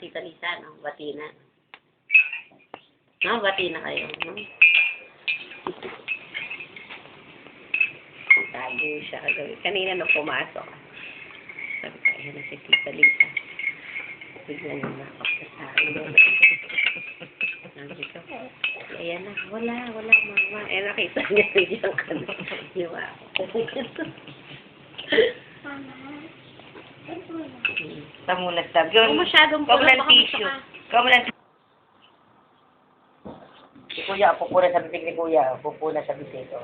Tita Lisa, no? Bati na. No, bati na kayo, no? Tago siya kagabi. Kanina nung pumasok. Sabi ko, ayun na si Tita Lisa. Bigla nang nakapta sa akin. Sabi ko, ayan na, wala, mama. Eh, nakita niya biglang ka na. Yung ako. Tamulat tab. Yun. Kung masyadong Kamulang tissue. Kamulang tissue. Si Kuya, pupuna sa bitik ni Kuya. Pupuna sa bitik. O,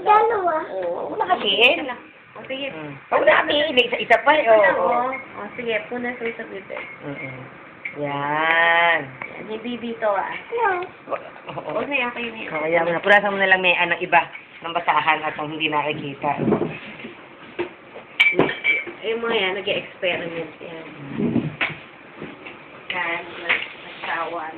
dalawa. Oo, nakatiin. O, sige. Huwag nakatiin. Isa pa. O, sige, puna sa isang bibig. Yan. Yan, hindi dito, O, na yan, kayo na yan. Kaya mo na. Purasan mo na lang may anong iba ng basahan at ang hindi nakikita. Yung mga yan, nag-experiment yan. Yan, nagsawan.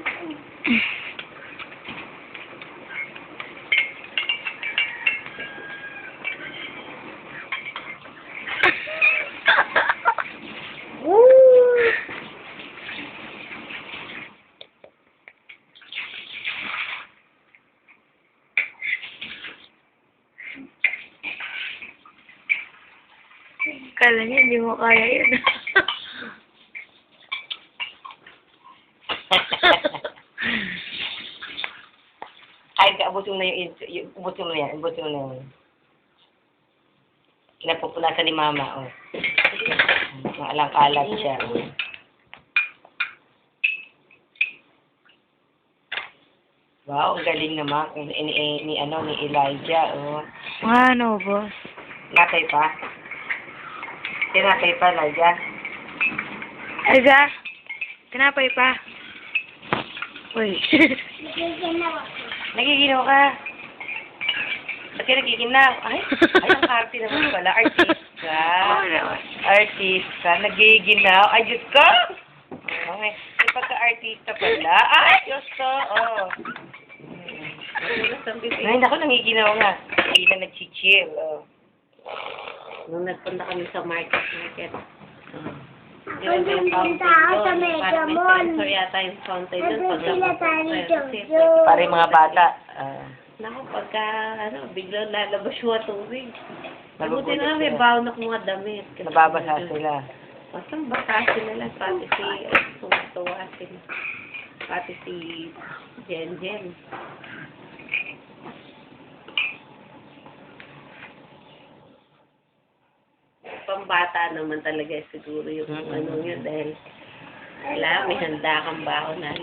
Kala niya, hindi mo kaya yun. Ay, abutin mo na abutin mo na yan. Kinapupunasan ni Mama, Maalang-alang siya, Wow, ang galing naman. Ni Elijah, Ano, boss? Natay pa? Tinatay pa, Elijah? Aja, tinapay pa. Uy. Nagiginaw ka. Ba't ka nagiginaw? Ay, ang arte naman pala. Artista. Artista. Nagiginaw. Ay, Diyos ko! Okay. May pagka-artista pala. Ay, Diyos ko! Ay, naku, nangiginaw nga. Hindi na nag-chill. Nung nagpunta kami sa market. Pwede yung tao sa Megamon. Sponsor yata yung fountain doon. Pwede sila tayo ni Jojo. Para yung mga bata. Naku, pagka, biglang lalabas yung tubig. Mabuti Nagugulat na may sila. baon ng mga damit. Nababasa sila. Basta basa sila lang. Pati si, tuwa sila. Pati si Jen. Pambata naman talaga siguro yung ano yun dahil wala, may handa kang baon na